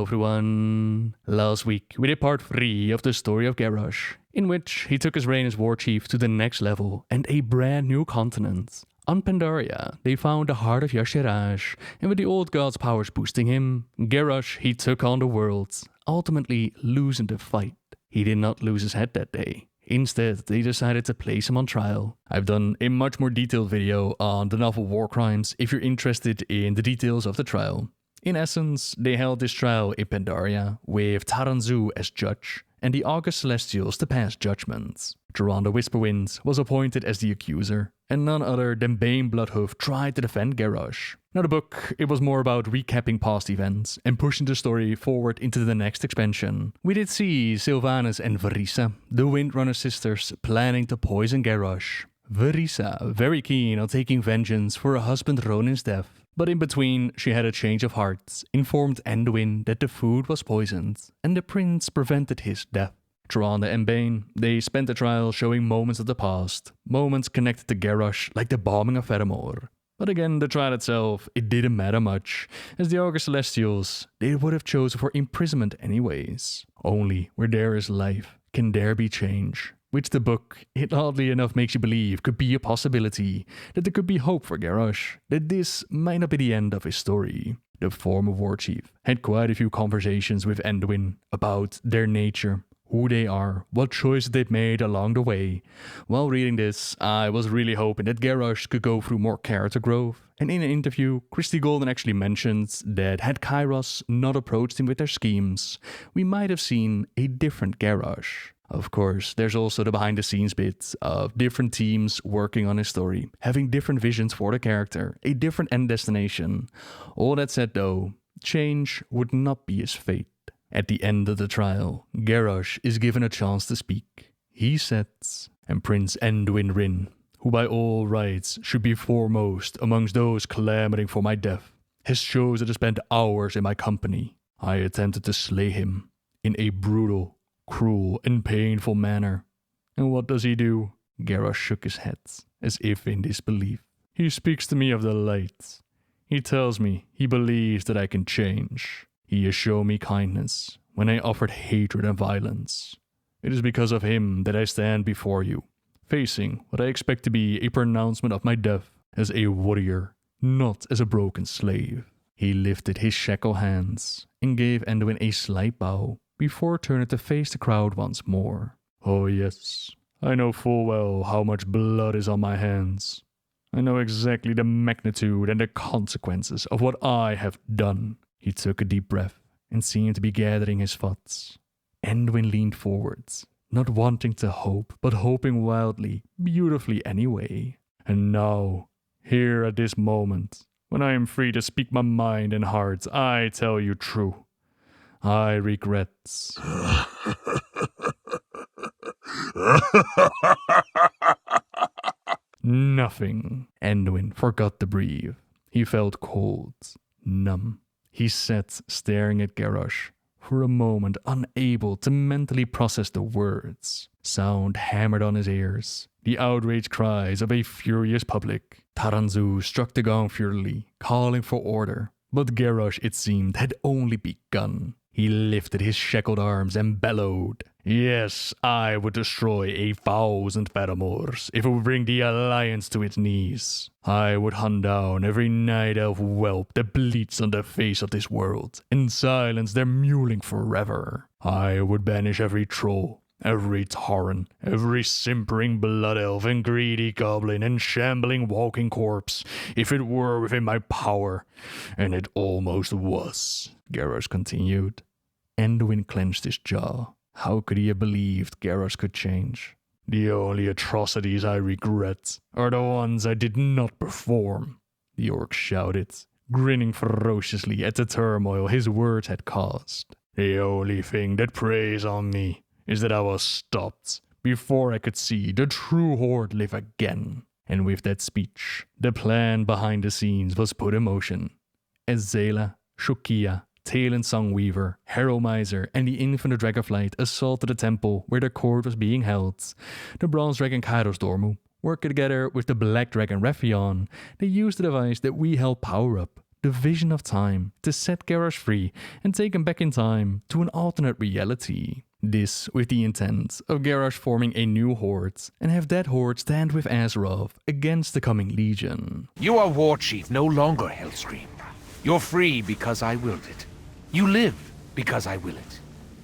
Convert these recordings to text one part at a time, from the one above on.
Hello everyone. Last week we did part 3 of the story of Garrosh, in which he took his reign as Warchief to the next level and a brand new continent. On Pandaria, they found the heart of Yashiraj, and with the old god's powers boosting him, Garrosh he took on the world, ultimately losing the fight. He did not lose his head that day. Instead, they decided to place him on trial. I've done a much more detailed video on the novel War Crimes if you're interested in the details of the trial. In essence, they held this trial in Pandaria with Taranzu as judge and the August Celestials to pass judgment. Duran the Whisperwind was appointed as the accuser, and none other than Bane Bloodhoof tried to defend Garrosh. Now the book, it was more about recapping past events and pushing the story forward into the next expansion. We did see Sylvanas and Verisa, the Windrunner sisters, planning to poison Garrosh. Verisa, very keen on taking vengeance for her husband Ronin's death. But in between, she had a change of heart, informed Anduin that the food was poisoned, and the prince prevented his death. Tyrande and Bane, they spent the trial showing moments of the past, moments connected to Garrosh like the bombing of Fedamore. But again, the trial itself, it didn't matter much, as the August Celestials, they would have chosen for imprisonment anyways. Only where there is life can there be change. Which the book, it oddly enough makes you believe could be a possibility, that there could be hope for Garrosh, that this might not be the end of his story. The former Warchief had quite a few conversations with Anduin about their nature, who they are, what choices they've made along the way. While reading this, I was really hoping that Garrosh could go through more character growth, and in an interview, Christy Gul'dan actually mentioned that had Kairos not approached him with their schemes, we might have seen a different Garrosh. Of course, there's also the behind-the-scenes bits of different teams working on his story, having different visions for the character, a different end destination. All that said though, change would not be his fate. At the end of the trial, Garrosh is given a chance to speak. He says, and Prince Anduin Rin, who by all rights should be foremost amongst those clamoring for my death, has chosen to spend hours in my company. I attempted to slay him in a brutal, cruel and painful manner. And what does he do? Garrosh shook his head, as if in disbelief. He speaks to me of the light. He tells me he believes that I can change. He has shown me kindness when I offered hatred and violence. It is because of him that I stand before you, facing what I expect to be a pronouncement of my death as a warrior, not as a broken slave. He lifted his shackled hands and gave Anduin a slight bow, before turning to face the crowd once more. Oh yes, I know full well how much blood is on my hands. I know exactly the magnitude and the consequences of what I have done. He took a deep breath and seemed to be gathering his thoughts. Anduin leaned forwards, not wanting to hope, but hoping wildly, beautifully anyway. And now, here at this moment, when I am free to speak my mind and heart, I tell you true. I regret. Nothing. Anduin forgot to breathe. He felt cold, numb. He sat staring at Garrosh, for a moment unable to mentally process the words. Sound hammered on his ears, the outraged cries of a furious public. Taranzu struck the gong furiously, calling for order, but Garrosh, it seemed, had only begun. He lifted his shackled arms and bellowed. Yes, I would destroy 1,000 Fedamores if it would bring the Alliance to its knees. I would hunt down every night elf whelp that bleats on the face of this world and silence their mewling forever. I would banish every troll, every tauren, every simpering blood elf and greedy goblin and shambling walking corpse, if it were within my power. And it almost was, Garrosh continued. Anduin clenched his jaw. How could he have believed Garrosh could change? The only atrocities I regret are the ones I did not perform, the orc shouted, grinning ferociously at the turmoil his words had caused. The only thing that preys on me is that I was stopped before I could see the true Horde live again. And with that speech, the plan behind the scenes was put in motion. As Zayla, Shokia, Talon Songweaver, Harrowmiser, and the Infinite Dragonflight assaulted the temple where the court was being held, the Bronze Dragon Kairos Dormu, working together with the Black Dragon Rephion, they used the device that we helped power up, the Vision of Time, to set Garrosh free and take him back in time to an alternate reality. This with the intent of Garrosh forming a new Horde and have that Horde stand with Azeroth against the coming Legion. You are Warchief, no longer Hellscream. You're free because I willed it. You live because I will it.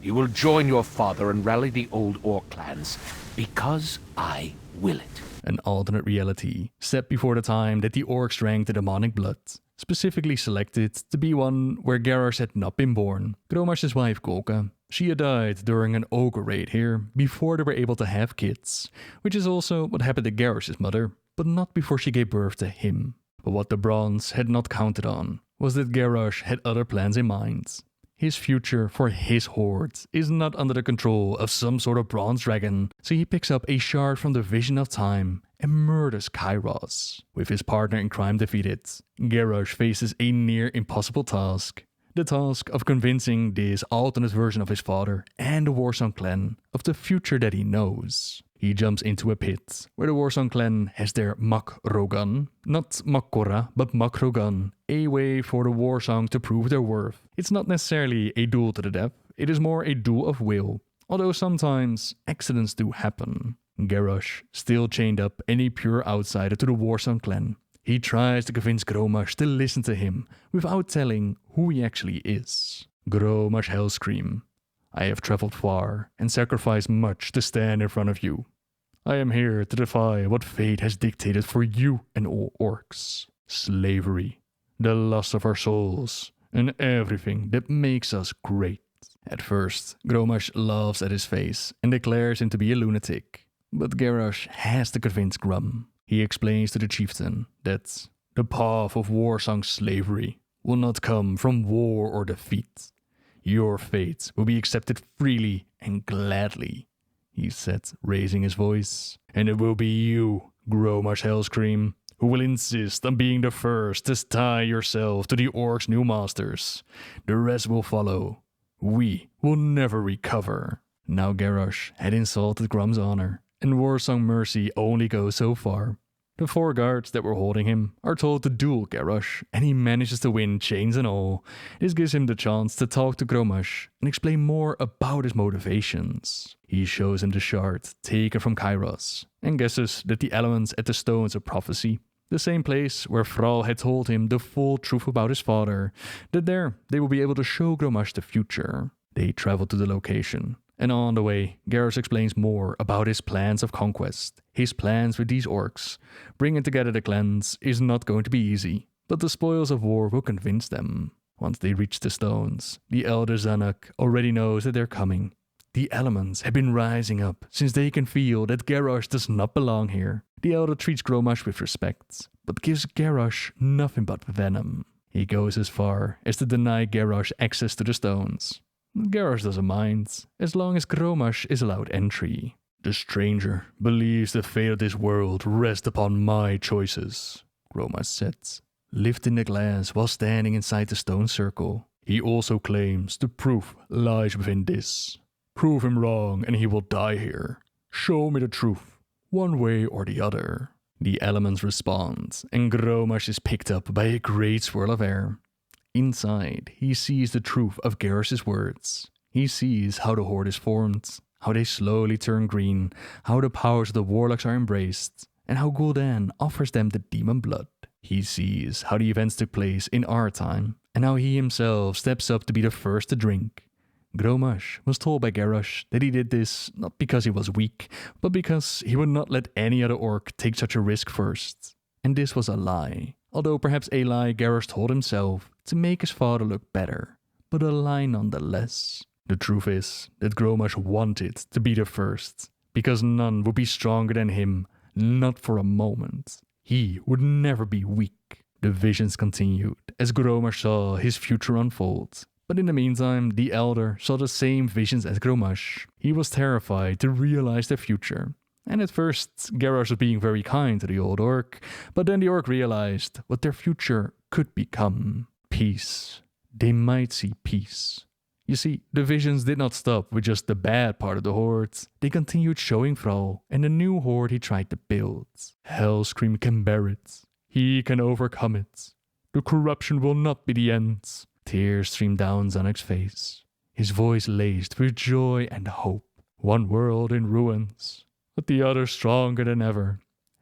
You will join your father and rally the old Orc clans because I will it. An alternate reality set before the time that the Orcs drank the demonic blood, specifically selected to be one where Garrosh had not been born. Gromash's wife Golka, she had died during an ogre raid here before they were able to have kids, which is also what happened to Garrosh's mother, but not before she gave birth to him. But what the Bronze had not counted on was that Garrosh had other plans in mind. His future for his Horde is not under the control of some sort of bronze dragon, so he picks up a shard from the Vision of Time and murders Kairos. With his partner in crime defeated, Garrosh faces a near impossible task. The task of convincing this alternate version of his father and the Warsong clan of the future that he knows. He jumps into a pit where the Warsong clan has their Makrogun, not Makora, but Makrogun, a way for the Warsong to prove their worth. It's not necessarily a duel to the death, it is more a duel of will, although sometimes accidents do happen. Garrosh, still chained up and a pure outsider to the Warsong clan, he tries to convince Garrosh to listen to him without telling who he actually is. Garrosh Hellscream, I have traveled far and sacrificed much to stand in front of you. I am here to defy what fate has dictated for you and all orcs. Slavery, the loss of our souls, and everything that makes us great. At first, Garrosh laughs at his face and declares him to be a lunatic. But Garrosh has to convince Grum. He explains to the chieftain that the path of Warsong slavery will not come from war or defeat. Your fate will be accepted freely and gladly, he said, raising his voice. And it will be you, Garrosh Hellscream, who will insist on being the first to tie yourself to the Orcs' new masters. The rest will follow. We will never recover. Now Garrosh had insulted Grum's honor, and Warsong mercy only goes so far. The 4 guards that were holding him are told to duel Garrosh, and he manages to win, chains and all. This gives him the chance to talk to Garrosh and explain more about his motivations. He shows him the shard taken from Kairos, and guesses that the elements at the Stones of Prophecy, the same place where Thrall had told him the full truth about his father, that there they will be able to show Garrosh the future. They travel to the location. And on the way, Garrosh explains more about his plans of conquest, his plans with these orcs. Bringing together the clans is not going to be easy, but the spoils of war will convince them. Once they reach the stones, the elder Zanuck already knows that they're coming. The elements have been rising up since they can feel that Garrosh does not belong here. The elder treats Garrosh with respect, but gives Garrosh nothing but venom. He goes as far as to deny Garrosh access to the stones. Garrosh doesn't mind, as long as Garrosh is allowed entry. The stranger believes the fate of this world rests upon my choices, Garrosh said, lifting the glass while standing inside the stone circle. He also claims the proof lies within this. Prove him wrong and he will die here. Show me the truth, one way or the other. The elements respond, and Garrosh is picked up by a great swirl of air. Inside, he sees the truth of Garrosh's words. He sees how the Horde is formed, how they slowly turn green, how the powers of the warlocks are embraced, and how Gul'dan offers them the demon blood. He sees how the events took place in our time, and how he himself steps up to be the first to drink. Garrosh was told by Garrosh that he did this not because he was weak, but because he would not let any other orc take such a risk first. And this was a lie. Although perhaps a lie Garrosh told himself to make his father look better, but a lie nonetheless. The truth is that Garrosh wanted to be the first, because none would be stronger than him, not for a moment. He would never be weak. The visions continued as Garrosh saw his future unfold. But in the meantime, the Elder saw the same visions as Garrosh. He was terrified to realize their future. And at first, Garrosh was being very kind to the old orc, but then the orc realized what their future could become. Peace. They might see peace. You see, the visions did not stop with just the bad part of the Horde. They continued showing Thrall and the new Horde he tried to build. Hellscream can bear it. He can overcome it. The corruption will not be the end. Tears streamed down Zanak's face, his voice laced with joy and hope. One world in ruins, but the other stronger than ever.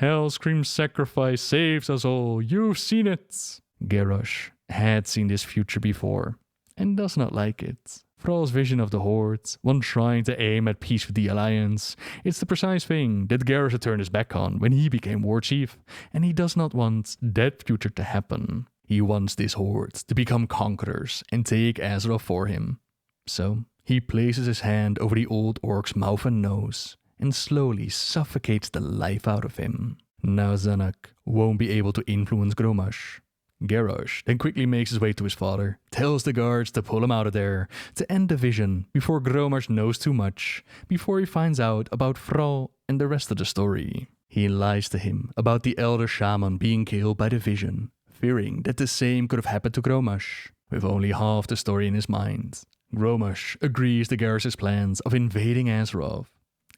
Hellscream's sacrifice saves us all. You've seen it. Garrosh had seen this future before, and does not like it. Thrall's vision of the Horde, one trying to aim at peace with the Alliance, it's the precise thing that Garrosh had turned his back on when he became Warchief, and he does not want that future to happen. He wants this Horde to become conquerors and take Azeroth for him. So he places his hand over the old orc's mouth and nose, and slowly suffocates the life out of him. Now Zanak won't be able to influence Grommash. Garrosh then quickly makes his way to his father, tells the guards to pull him out of there, to end the vision before Grommash knows too much, before he finds out about Thrall and the rest of the story. He lies to him about the elder shaman being killed by the vision, fearing that the same could have happened to Grommash. With only half the story in his mind, Grommash agrees to Garrosh's plans of invading Azeroth.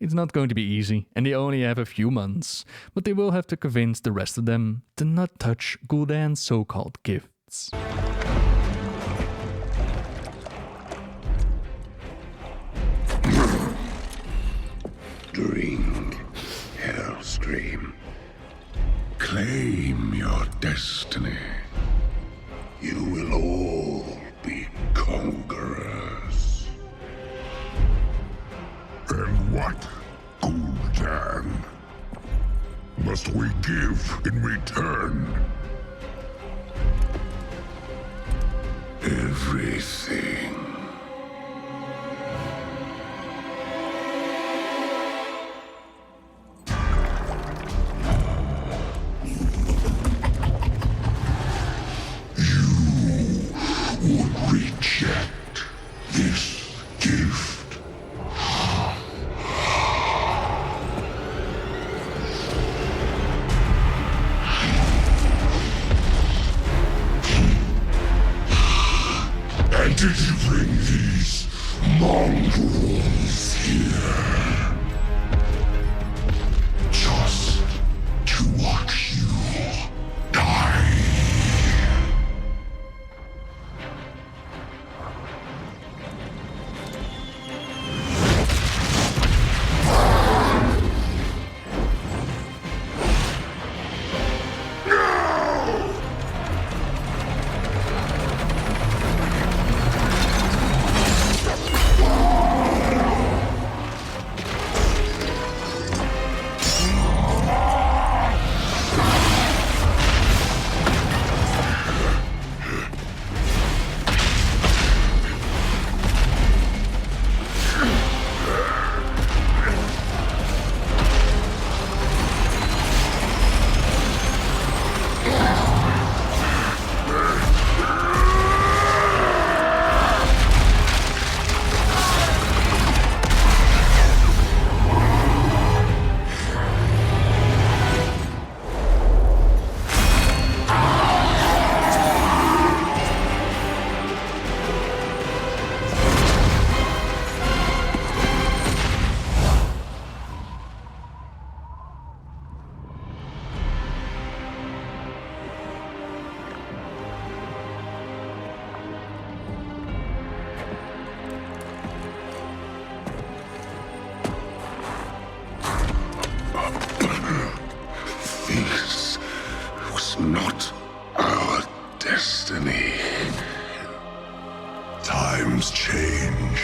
It's not going to be easy, and they only have a few months, but they will have to convince the rest of them to not touch Gul'dan's so-called gifts. Drink, Hellscream. Claim your destiny. You will all be conquerors. And what, Gul'dan, must we give in return? Everything. You would reject this gift. Did you bring these mongrels here just to watch you die? This was not our destiny. Times change.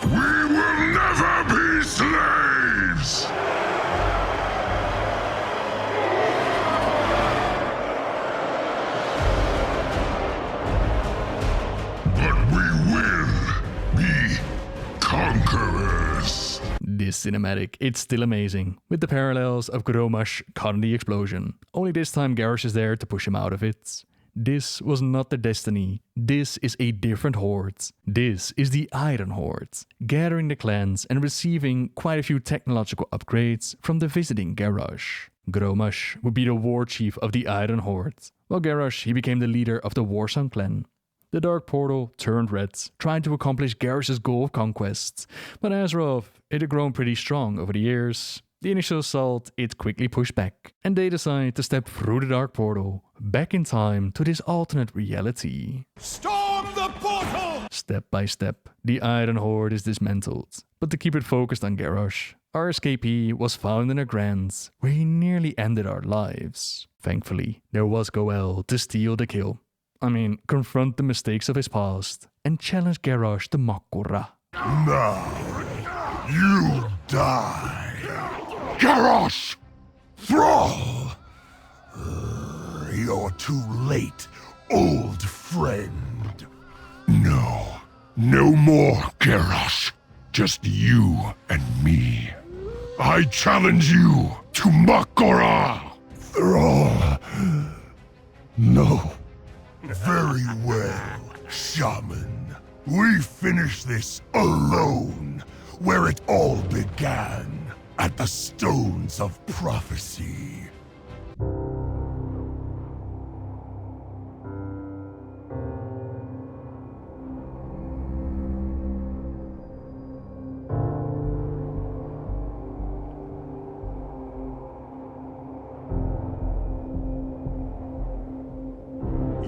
We will never be slaves! But we will be conquerors. This cinematic, it's still amazing, with the parallels of Grommash caught in the explosion. Only this time Garrosh is there to push him out of it. This was not their destiny. This is a different Horde. This is the Iron Horde, gathering the clans and receiving quite a few technological upgrades from the visiting Garrosh. Grommash would be the Warchief of the Iron Horde, while Garrosh he became the leader of the Warsong clan. The Dark Portal turned red, trying to accomplish Garrosh's goal of conquest, but as of, it had grown pretty strong over the years. The initial assault it quickly pushed back, and they decide to step through the Dark Portal, back in time to this alternate reality. Storm the portal! Step by step, the Iron Horde is dismantled, but to keep it focused on Garrosh, our escapee was found in a grant where he nearly ended our lives. Thankfully, there was Goel to steal the kill. Confront the mistakes of his past and challenge Garrosh to Makura. Now, you die. Garrosh! Thrall! You're too late, old friend. No more, Garrosh. Just you and me. I challenge you to Makura! Thrall. No. Very well, Shaman. We finish this alone, where it all began, at the Stones of Prophecy.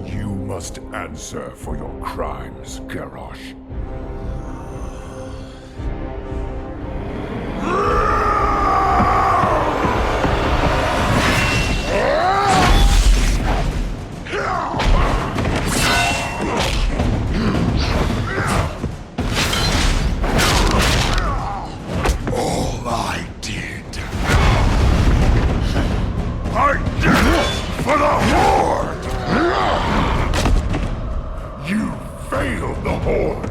You must answer for your crimes, Garrosh. For the Horde! You failed the Horde!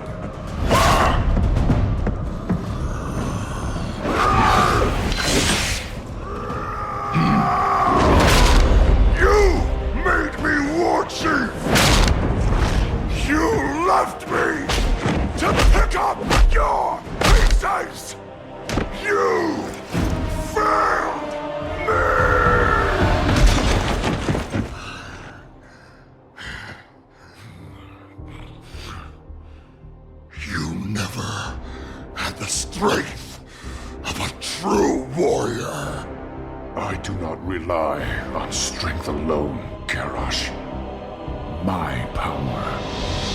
You made me Warchief! You left me to pick up your pieces! You failed me! The strength of a true warrior. I do not rely on strength alone, Garrosh. My power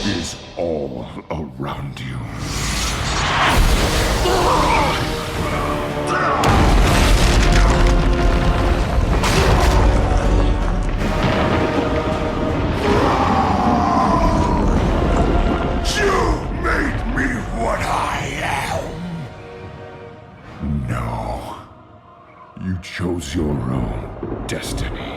is all around you. You made me what I am. No. You chose your own destiny.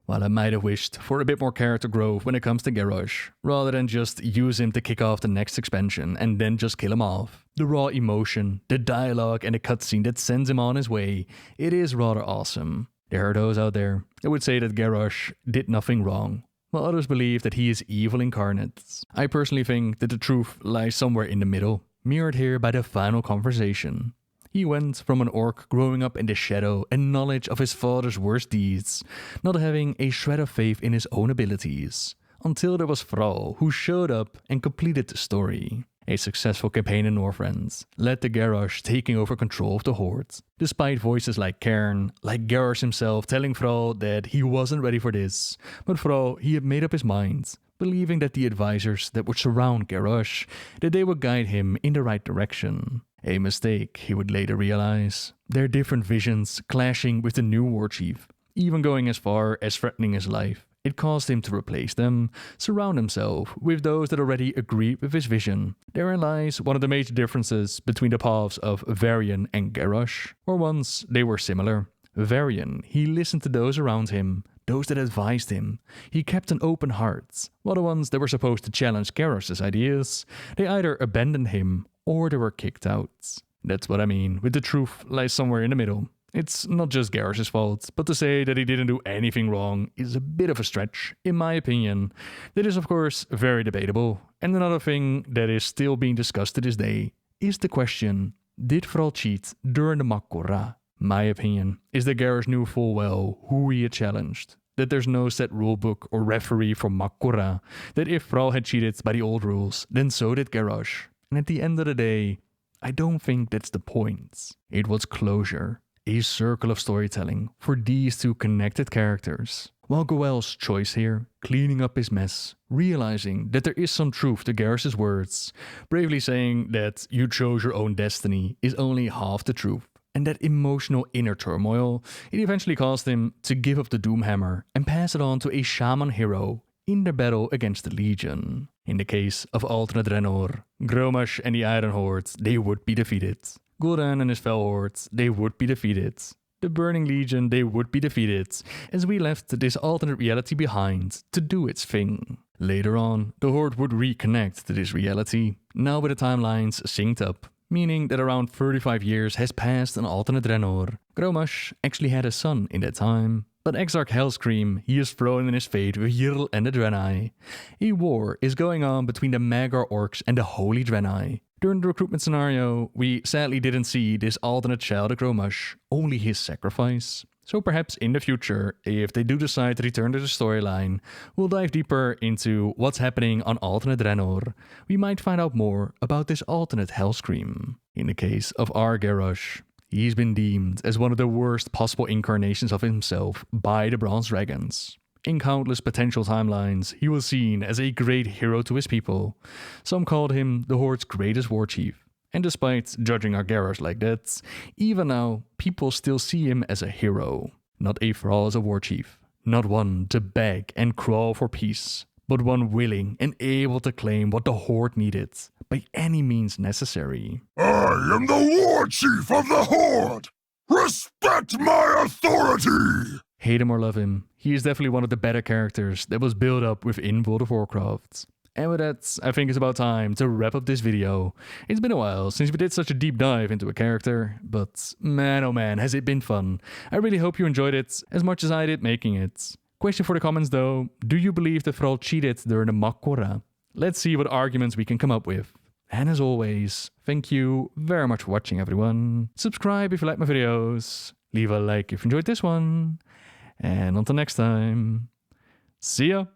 While I might have wished for a bit more character growth when it comes to Garrosh, rather than just use him to kick off the next expansion and then just kill him off. The raw emotion, the dialogue and the cutscene that sends him on his way, it is rather awesome. There are those out there that would say that Garrosh did nothing wrong, while others believe that he is evil incarnate. I personally think that the truth lies somewhere in the middle, mirrored here by the final conversation. He went from an orc growing up in the shadow and knowledge of his father's worst deeds, not having a shred of faith in his own abilities, until there was Thrall who showed up and completed the story. A successful campaign in Northrend led to Garrosh taking over control of the Horde, despite voices like Cairn, like Garrosh himself telling Thrall that he wasn't ready for this, but Thrall he had made up his mind, believing that the advisors that would surround Garrosh, that they would guide him in the right direction. A mistake, he would later realize. Their different visions clashing with the new Warchief, even going as far as threatening his life. It caused him to replace them, surround himself with those that already agreed with his vision. Therein lies one of the major differences between the paths of Varian and Garrosh. For once, they were similar. Varian, he listened to those around him, those that advised him. He kept an open heart, while the ones that were supposed to challenge Garrosh's ideas, they either abandoned him or they were kicked out. That's what I mean with the truth lies somewhere in the middle. It's not just Garrosh's fault, but to say that he didn't do anything wrong is a bit of a stretch, in my opinion. That is of course very debatable, and another thing that is still being discussed to this day is the question, did Thrall cheat during the Mak'gora? My opinion is that Garrosh knew full well who he had challenged, that there's no set rulebook or referee for Mak'gora, that if Thrall had cheated by the old rules, then so did Garrosh. And at the end of the day, I don't think that's the point. It was closure, a circle of storytelling for these two connected characters. While Goel's choice here, cleaning up his mess, realizing that there is some truth to Garrosh's words, bravely saying that you chose your own destiny is only half the truth. And that emotional inner turmoil, it eventually caused him to give up the Doomhammer and pass it on to a shaman hero in their battle against the Legion. In the case of alternate Draenor, Grommash and the Iron Horde, they would be defeated. Gul'dan and his Fel Horde, they would be defeated. The Burning Legion, they would be defeated, as we left this alternate reality behind to do its thing. Later on, the Horde would reconnect to this reality, now with the timelines synced up, meaning that around 35 years has passed on alternate Draenor. Grommash actually had a son in that time, but Exarch Hellscream, he is thrown in his fate with Yrl and the Draenei. A war is going on between the Magyar orcs and the Holy Draenei. During the recruitment scenario, we sadly didn't see this alternate child of Grommash, only his sacrifice. So perhaps in the future, if they do decide to return to the storyline, we'll dive deeper into what's happening on alternate Draenor. We might find out more about this alternate Hellscream. In the case of our Garrosh, he's been deemed as one of the worst possible incarnations of himself by the Bronze Dragons. In countless potential timelines, he was seen as a great hero to his people. Some called him the Horde's greatest Warchief. And despite judging our Garrosh like that, even now, people still see him as a hero. Not a thrall as a Warchief. Not one to beg and crawl for peace, but one willing and able to claim what the Horde needed, by any means necessary. I am the Warchief of the Horde! Respect my authority! Hate him or love him, he is definitely one of the better characters that was built up within World of Warcraft. And with that, I think it's about time to wrap up this video. It's been a while since we did such a deep dive into a character, but man oh man, has it been fun. I really hope you enjoyed it as much as I did making it. Question for the comments though, do you believe the Thrall cheated during the Mak'gora? Let's see what arguments we can come up with. And as always, thank you very much for watching everyone. Subscribe if you like my videos, leave a like if you enjoyed this one, and until next time, see ya!